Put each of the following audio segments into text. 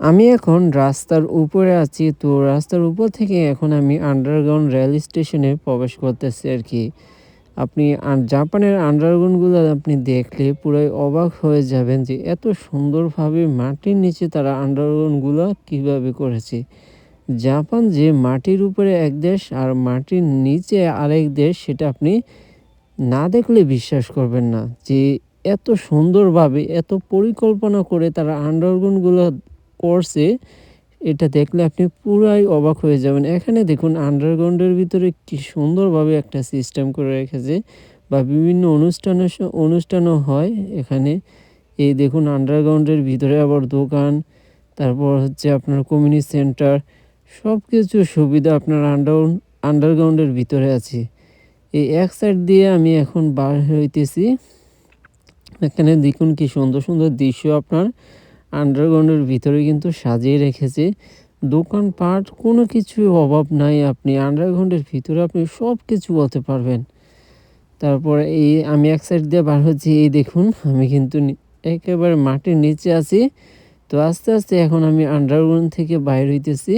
আমি এখন রাস্তার উপরে আছি। তো রাস্তার উপর থেকে এখন আমি আন্ডারগ্রাউন্ড রেল স্টেশনে প্রবেশ করতেছি আরকি। আপনি জাপানের আন্ডারগ্রাউন্ডগুলো আপনি দেখলে পুরাই অবাক হয়ে যাবেন যে এত সুন্দরভাবে মাটির নিচে তারা আন্ডারগ্রাউন্ডগুলো কিভাবে করেছে। জাপান যে মাটির উপরে এক দেশ আর মাটির নিচে আরেক দেশ সেটা আপনি না দেখলে বিশ্বাস করবেন না যে এত সুন্দরভাবে এত পরিকল্পনা করে তারা আন্ডারগ্রাউন্ডগুলো করছে। এটা দেখলে আপনি পুরাই অবাক হয়ে যাবেন। এখানে দেখুন আন্ডারগ্রাউন্ডের ভিতরে কি সুন্দরভাবে একটা সিস্টেম করে রেখেছে বা বিভিন্ন অনুষ্ঠানও হয় এখানে। এই দেখুন আন্ডারগ্রাউন্ডের ভিতরে আবার দোকান, তারপর হচ্ছে আপনার কমিউনিটি সেন্টার সবকিছু সুবিধা আপনার আন্ডারগ্রাউন্ডের ভিতরে আছে। এই এক সাইড দিয়ে আমি এখন বার হইতেছি। এখানে দেখুন কি সুন্দর, সুন্দর দৃশ্য আপনার আন্ডারগ্রাউন্ডের ভিতরে কিন্তু সাজিয়ে রেখেছে। দোকানপাট কোনো কিছুর অভাব নাই। আপনি আন্ডারগ্রাউন্ডের ভিতরে আপনি সবকিছু বলতে পারবেন। তারপরে এই আমি এক সাইড দিয়ে বার হচ্ছি। এই দেখুন আমি কিন্তু একেবারে মাটির নিচে আছি। তো আস্তে, আস্তে এখন আমি আন্ডারগ্রাউন্ড থেকে বাইর হইতেছি।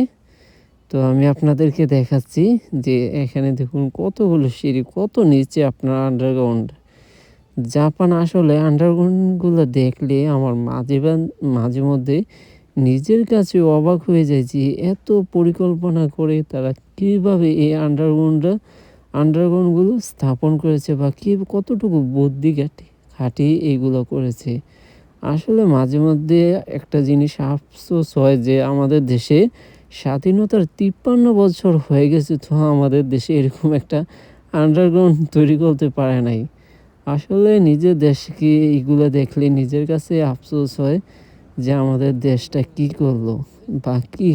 তো আমি আপনাদেরকে দেখাচ্ছি যে এখানে দেখুন কতগুলো সিঁড়ি, কত নিচে আপনার আন্ডারগ্রাউন্ড। জাপান আসলে আন্ডারগ্রাউন্ডগুলো দেখলে আমার মাঝে মধ্যে নিজের কাছে অবাক হয়ে যায় যে এত পরিকল্পনা করে তারা কীভাবে এই আন্ডারগ্রাউন্ডগুলো স্থাপন করেছে বা কতটুকু বুদ্ধি খাটিয়ে এইগুলো করেছে। আসলে মাঝে মধ্যে একটা জিনিস আফসোস হয় যে আমাদের দেশে স্বাধীনতার ৫৩ বছর হয়ে গেছে, তো আমাদের দেশে এরকম একটা আন্ডারগ্রাউন্ড তৈরি করতে পারে নাই। আসলে নিজের দেশকে এইগুলো দেখলে নিজের কাছে আফসোস হয় যে আমাদের দেশটা কি করলো বা কি